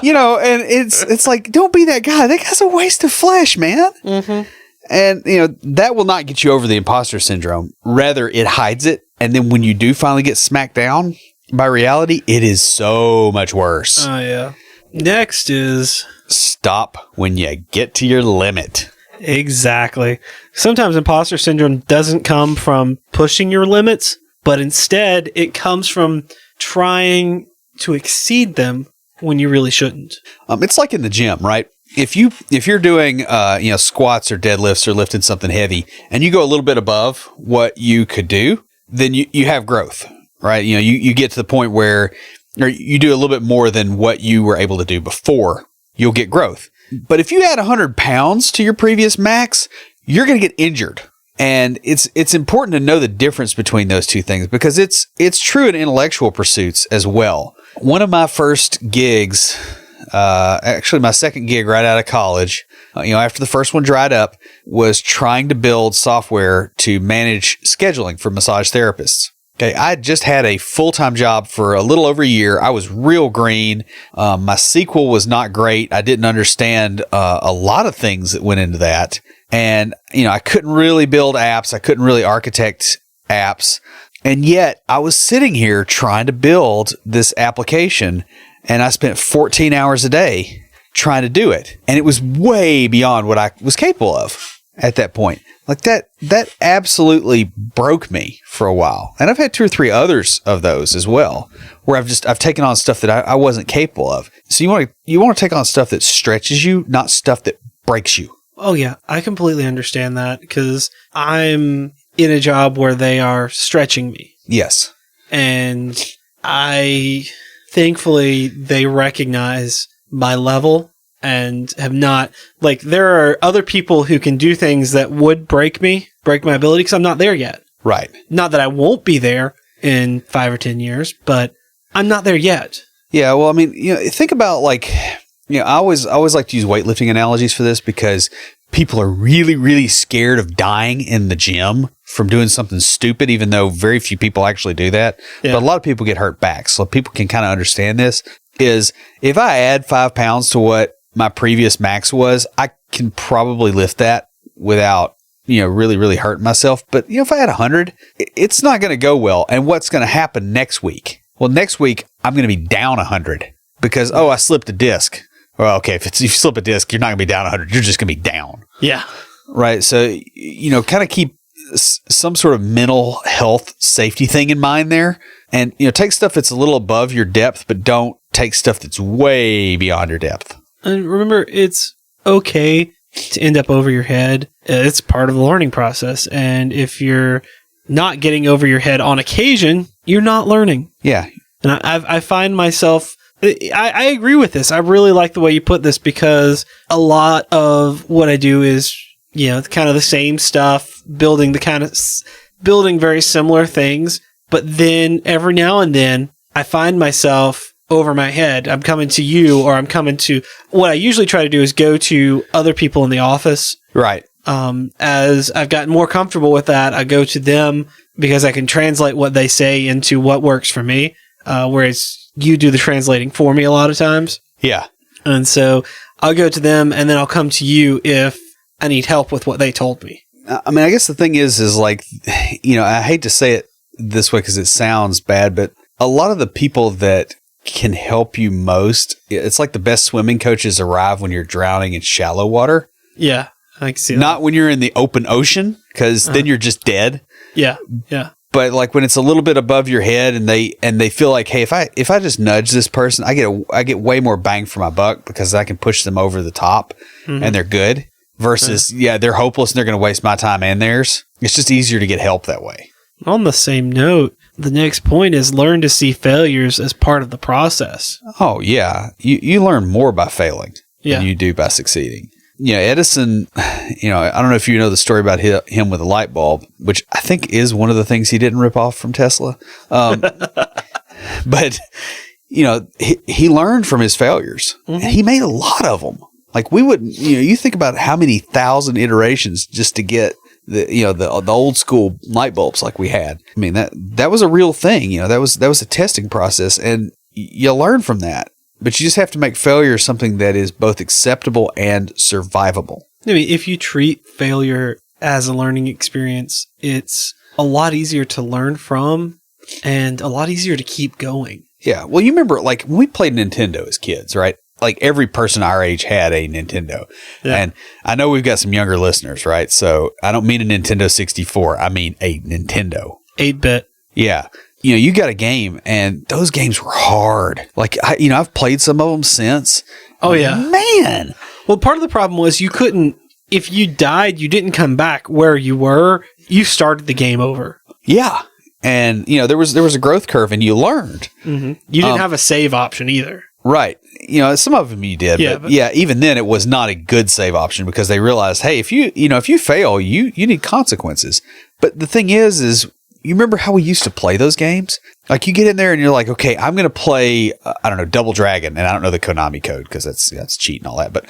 You know, and it's like, don't be that guy. That guy's a waste of flesh, man. Mm-hmm. And, you know, that will not get you over the imposter syndrome. Rather, it hides it. And then when you do finally get smacked down by reality, it is so much worse. Oh, yeah. Next is... stop when you get to your limit. Exactly. Sometimes imposter syndrome doesn't come from pushing your limits, but instead it comes from trying to exceed them when you really shouldn't. It's like in the gym, right? If you're doing squats or deadlifts or lifting something heavy and you go a little bit above what you could do, then you have growth, right? You know, you get to the point where you do a little bit more than what you were able to do before, you'll get growth. But if you add 100 pounds to your previous max, you're going to get injured. And it's important to know the difference between those two things, because it's true in intellectual pursuits as well. One of my first gigs, actually my second gig right out of college, after the first one dried up, was trying to build software to manage scheduling for massage therapists. Okay, I just had a full-time job for a little over a year. I was real green. My SQL was not great. I didn't understand a lot of things that went into that. And, I couldn't really build apps. I couldn't really architect apps. And yet I was sitting here trying to build this application, and I spent 14 hours a day trying to do it. And it was way beyond what I was capable of at that point. Like that absolutely broke me for a while. And I've had 2 or 3 others of those as well, where I've taken on stuff that I wasn't capable of. So you want to take on stuff that stretches you, not stuff that breaks you. Oh yeah, I completely understand that, because I'm in a job where they are stretching me. Yes. And thankfully they recognize my level and have not, like, there are other people who can do things that would break my ability, because I'm not there yet. Right. Not that I won't be there in 5 or 10 years, but I'm not there yet. Yeah. Well, I mean, think about I always like to use weightlifting analogies for this, because people are really, really scared of dying in the gym from doing something stupid, even though very few people actually do that. Yeah. But a lot of people get hurt back. So people can kind of understand this is, if I add 5 pounds to what my previous max was, I can probably lift that without, really, really hurting myself. But, if I had 100, it's not going to go well. And what's going to happen next week? Well, next week, I'm going to be down 100 because, I slipped a disc. Well, okay, if you slip a disc, you're not going to be down 100. You're just going to be down. Yeah. Right. So, kind of keep some sort of mental health safety thing in mind there. And, take stuff that's a little above your depth, but don't take stuff that's way beyond your depth. And remember, it's okay to end up over your head. It's part of the learning process. And if you're not getting over your head on occasion, you're not learning. Yeah. And I find myself... I agree with this. I really like the way you put this, because a lot of what I do is, kind of the same stuff, building very similar things. But then every now and then I find myself over my head. I'm coming to you, or I'm coming to, what I usually try to do is go to other people in the office. Right. As I've gotten more comfortable with that, I go to them because I can translate what they say into what works for me. Whereas you do the translating for me a lot of times. Yeah. And so I'll go to them, and then I'll come to you if I need help with what they told me. I mean, I guess the thing is like, I hate to say it this way because it sounds bad, but a lot of the people that can help you most, it's like the best swimming coaches arrive when you're drowning in shallow water. Yeah, I can see that. Not when you're in the open ocean, because then you're just dead. Yeah, yeah. But like when it's a little bit above your head, and they feel like, hey, if I just nudge this person, I get way more bang for my buck, because I can push them over the top, and they're good. Versus, they're hopeless and they're going to waste my time and theirs. It's just easier to get help that way. On the same note, the next point is learn to see failures as part of the process. Oh yeah, you learn more by failing than you do by succeeding. Edison, I don't know if you know the story about him with a light bulb, which I think is one of the things he didn't rip off from Tesla. But, he learned from his failures. And he made a lot of them. Like we wouldn't, you think about how many thousand iterations just to get the old school light bulbs like we had. I mean, that was a real thing. That was a testing process, and you learn from that. But you just have to make failure something that is both acceptable and survivable. I mean, if you treat failure as a learning experience, it's a lot easier to learn from and a lot easier to keep going. Yeah. Well, you remember, like, when we played Nintendo as kids, right? Like, every person our age had a Nintendo. Yeah. And I know we've got some younger listeners, right? So I don't mean a Nintendo 64. I mean a Nintendo. 8-bit. Yeah. You got a game, and those games were hard. Like, I've played some of them since. Oh, yeah. Man. Well, part of the problem was you couldn't, if you died, you didn't come back where you were. You started the game over. Yeah. And, there was a growth curve, and you learned. Mm-hmm. You didn't have a save option either. Right. Some of them you did. Yeah, but even then, it was not a good save option, because they realized, hey, if you fail, you need consequences. But the thing is you remember how we used to play those games? Like you get in there and you're like, okay, I'm going to play, I don't know, Double Dragon. And I don't know the Konami code because that's cheat and all that. But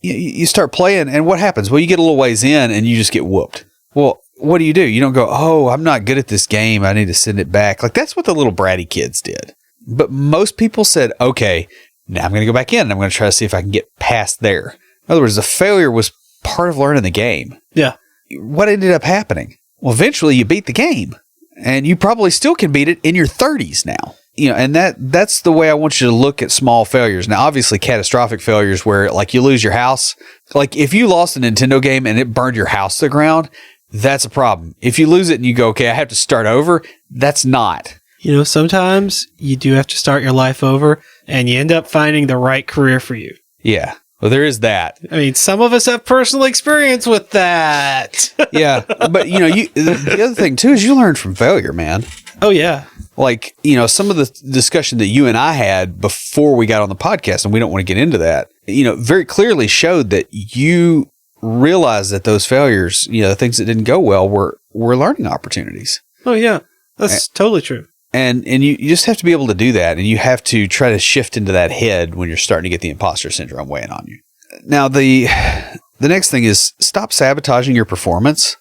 you start playing and what happens? Well, you get a little ways in and you just get whooped. Well, what do? You don't go, oh, I'm not good at this game. I need to send it back. Like that's what the little bratty kids did. But most people said, okay, now I'm going to go back in and I'm going to try to see if I can get past there. In other words, the failure was part of learning the game. Yeah. What ended up happening? Well, eventually you beat the game and you probably still can beat it in your 30s now. And that's the way I want you to look at small failures. Now, obviously catastrophic failures where like you lose your house, like if you lost a Nintendo game and it burned your house to the ground, that's a problem. If you lose it and you go, okay, I have to start over, that's not. Sometimes you do have to start your life over and you end up finding the right career for you. Yeah. Well, there is that. I mean, some of us have personal experience with that. Yeah. But, the other thing, too, is you learn from failure, man. Oh, yeah. Like, some of the discussion that you and I had before we got on the podcast, and we don't want to get into that, very clearly showed that you realized that those failures, the things that didn't go well were learning opportunities. Oh, yeah. That's totally true. And you just have to be able to do that. And you have to try to shift into that head when you're starting to get the imposter syndrome weighing on you. Now, the next thing is stop sabotaging your performance.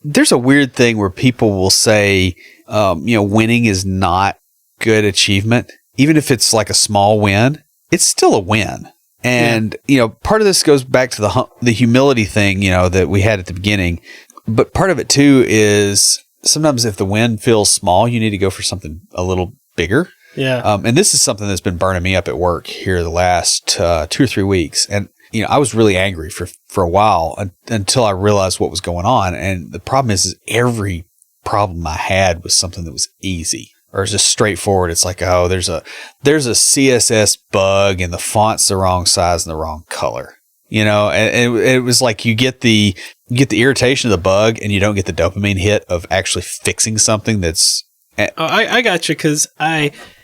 There's a weird thing where people will say, winning is not good achievement. Even if it's like a small win, it's still a win. And, part of this goes back to the humility thing, that we had at the beginning. But part of it, too, is sometimes if the win feels small, you need to go for something a little bigger. Yeah. And this is something that's been burning me up at work here the last 2 or 3 weeks. And, I was really angry for a while until I realized what was going on. And the problem is every problem I had was something that was easy. Or it's just straightforward. It's like, oh, there's a CSS bug and the font's the wrong size and the wrong color. And it was like you get the irritation of the bug and you don't get the dopamine hit of actually fixing something that's. I got you because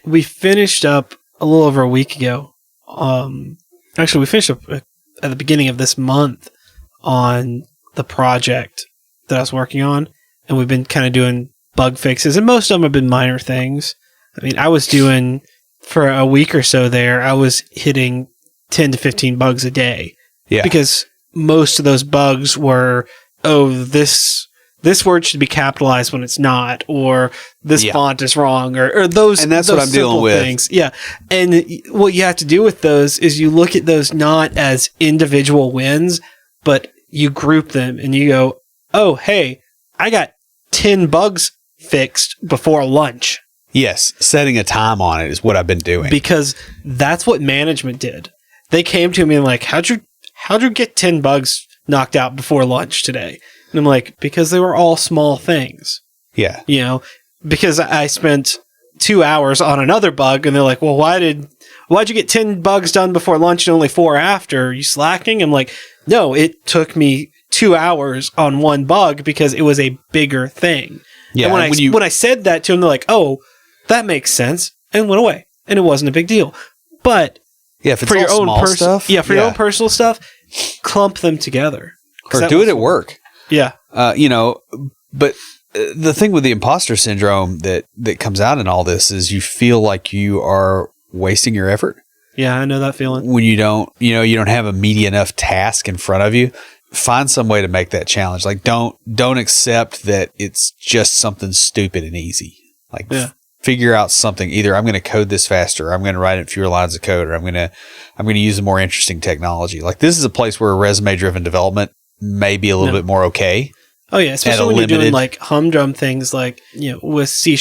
we finished up a little over a week ago. Actually, we finished up at the beginning of this month on the project that I was working on, and we've been kind of doing bug fixes, and most of them have been minor things. I mean, I was doing for a week or so there, I was hitting 10 to 15 bugs a day. Yeah. Because most of those bugs were, this word should be capitalized when it's not, or this font is wrong, or those. And that's those what I'm dealing with. Things. Yeah. And what you have to do with those is you look at those not as individual wins, but you group them and you go, oh, hey, I got 10 bugs fixed before lunch. Yes. Setting a time on it is what I've been doing. Because that's what management did. They came to me and like, how'd you get 10 bugs knocked out before lunch today? And I'm like, because they were all small things. Yeah. Because I spent 2 hours on another bug and they're like, well, why'd you get 10 bugs done before lunch and only 4 after? Are you slacking? I'm like, no, it took me 2 hours on one bug because it was a bigger thing. Yeah. And when I said that to them, they're like, oh, that makes sense, and went away. And it wasn't a big deal. But yeah, if it's for your own stuff. Yeah, for your own personal stuff, clump them together. Or do it at work. Yeah. But the thing with the imposter syndrome that comes out in all this is you feel like you are wasting your effort. Yeah, I know that feeling. When you don't have a meaty enough task in front of you, find some way to make that challenge. Like don't accept that it's just something stupid and easy. Like figure out something. Either I'm going to code this faster, or I'm going to write it fewer lines of code, or I'm going to use a more interesting technology. Like this is a place where resume driven development may be a little bit more okay. Oh yeah, especially when you're doing like humdrum things like, with C#,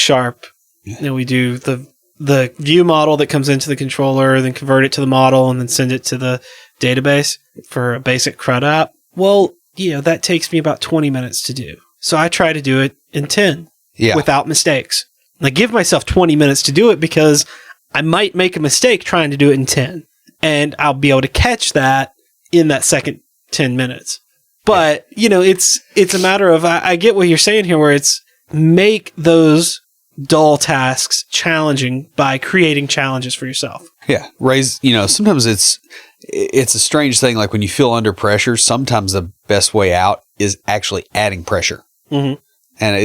we do the view model that comes into the controller, then convert it to the model and then send it to the database for a basic CRUD app. Well, that takes me about 20 minutes to do. So I try to do it in 10 without mistakes. And I give myself 20 minutes to do it because I might make a mistake trying to do it in 10, and I'll be able to catch that in that second 10 minutes. But, it's a matter of, I get what you're saying here, where it's make those dull tasks challenging by creating challenges for yourself. Yeah. Sometimes it's a strange thing. Like when you feel under pressure, sometimes the best way out is actually adding pressure. Mm-hmm. And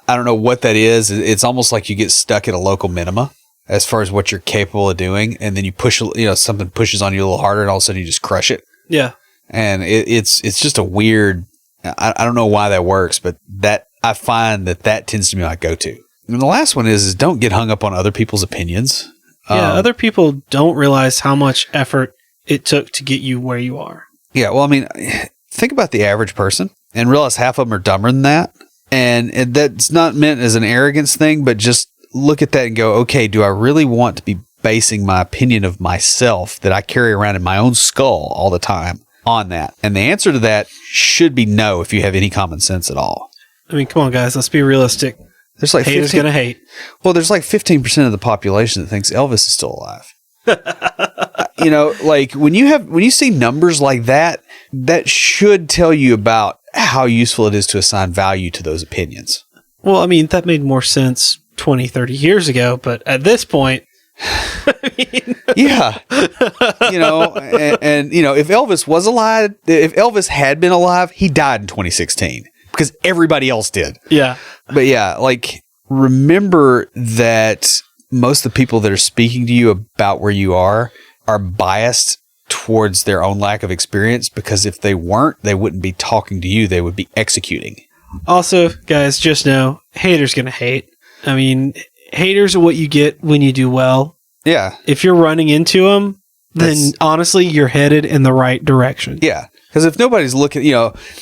I don't know what that is. It's almost like you get stuck at a local minima as far as what you're capable of doing. And then you push, something pushes on you a little harder and all of a sudden you just crush it. Yeah. And it's just a weird, I don't know why that works, but that I find that tends to be my go-to. And the last one is don't get hung up on other people's opinions. Yeah. Other people don't realize how much effort it took to get you where you are. Yeah. Well, I mean, think about the average person and realize half of them are dumber than that. And that's not meant as an arrogance thing, but just look at that and go, okay, do I really want to be basing my opinion of myself that I carry around in my own skull all the time on that? And the answer to that should be no if you have any common sense at all. I mean, come on, guys, let's be realistic. There's like haters gonna hate. Well, there's like 15% of the population that thinks Elvis is still alive. Like when you see numbers like that, that should tell you about how useful it is to assign value to those opinions. Well, I mean, that made more sense 20, 30 years ago, but at this point, yeah, and if Elvis was alive, if Elvis had been alive, he died in 2016 because everybody else did. Yeah. But yeah, like remember that most of the people that are speaking to you about where you are biased towards their own lack of experience, because if they weren't, they wouldn't be talking to you. They would be executing. Also, guys, just know haters going to hate. I mean, haters are what you get when you do well. Yeah. If you're running into them, then honestly, you're headed in the right direction. Yeah. Because if nobody's looking,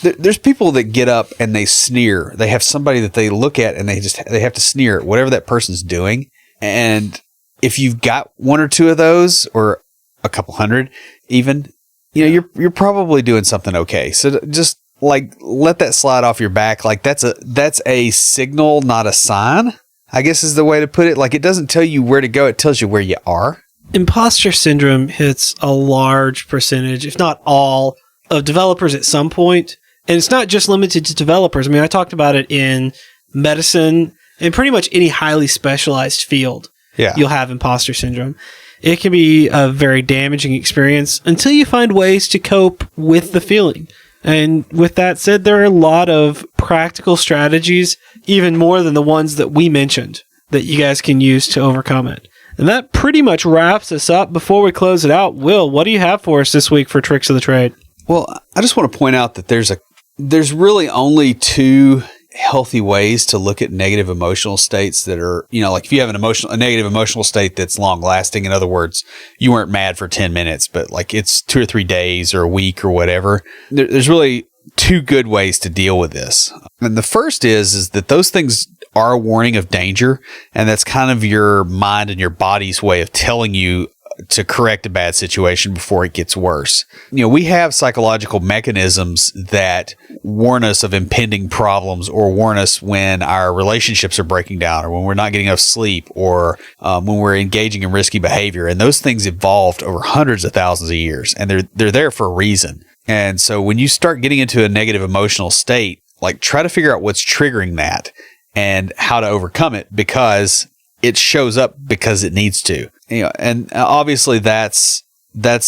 there's people that get up and they sneer. They have somebody that they look at and they have to sneer at whatever that person's doing. And if you've got one or two of those, or a couple hundred even, you're probably doing something okay. So just like let that slide off your back. Like that's a signal, not a sign, I guess is the way to put it. Like it doesn't tell you where to go. It tells you where you are. Imposter syndrome hits a large percentage, if not all, of developers at some point. And it's not just limited to developers. I mean, I talked about it in medicine and pretty much any highly specialized field. Yeah. You'll have imposter syndrome. It can be a very damaging experience until you find ways to cope with the feeling. And with that said, there are a lot of practical strategies, even more than the ones that we mentioned, that you guys can use to overcome it. And that pretty much wraps us up. Before we close it out, Will, what do you have for us this week for Tricks of the Trade? Well, I just want to point out that there's really only two healthy ways to look at negative emotional states that are, like if you have a negative emotional state that's long lasting. In other words, you weren't mad for 10 minutes, but like it's 2 or 3 days or a week or whatever. There's really two good ways to deal with this. And the first is that those things are a warning of danger. And that's kind of your mind and your body's way of telling you to correct a bad situation before it gets worse. We have psychological mechanisms that warn us of impending problems, or warn us when our relationships are breaking down, or when we're not getting enough sleep, or when we're engaging in risky behavior. And those things evolved over hundreds of thousands of years, and they're there for a reason. And so when you start getting into a negative emotional state, like try to figure out what's triggering that and how to overcome it, because it shows up because it needs to. And obviously that's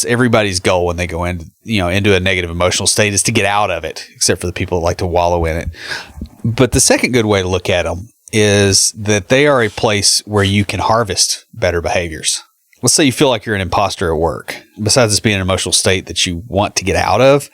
everybody's goal when they go into a negative emotional state, is to get out of it, except for the people that like to wallow in it. But the second good way to look at them is that they are a place where you can harvest better behaviors. Let's say you feel like you're an imposter at work. Besides this being an emotional state that you want to get out of,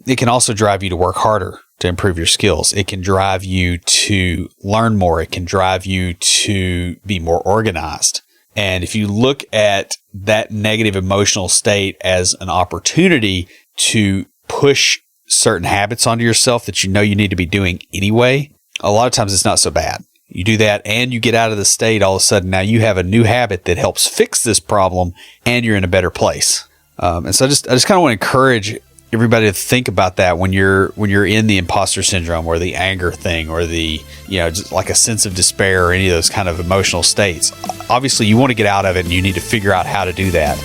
it can also drive you to work harder to improve your skills. It can drive you to learn more. It can drive you to be more organized. And if you look at that negative emotional state as an opportunity to push certain habits onto yourself that you need to be doing anyway, a lot of times it's not so bad. You do that and you get out of the state, all of a sudden now you have a new habit that helps fix this problem and you're in a better place. And so I just kind of want to encourage everybody to think about that when you're in the imposter syndrome or the anger thing or the, just like a sense of despair or any of those kind of emotional states. Obviously you want to get out of it and you need to figure out how to do that.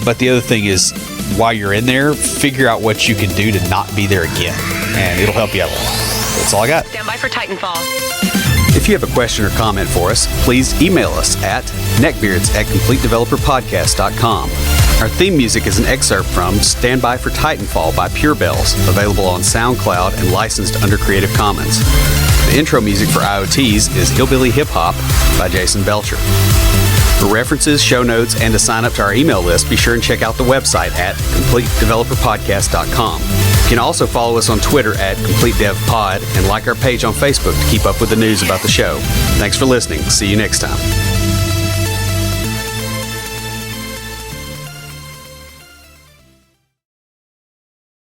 But the other thing is, while you're in there, figure out what you can do to not be there again, and it'll help you out a lot. That's all I got. Stand by for Titanfall. If you have a question or comment for us, please email us at neckbeards@completedeveloperpodcast.com. Our theme music is an excerpt from Stand By for Titanfall by Pure Bells, available on SoundCloud and licensed under Creative Commons. The intro music for IoTs is Hillbilly Hip Hop by Jason Belcher. For references, show notes, and to sign up to our email list, be sure and check out the website at CompleteDeveloperPodcast.com. You can also follow us on Twitter at CompleteDevPod and like our page on Facebook to keep up with the news about the show. Thanks for listening. See you next time.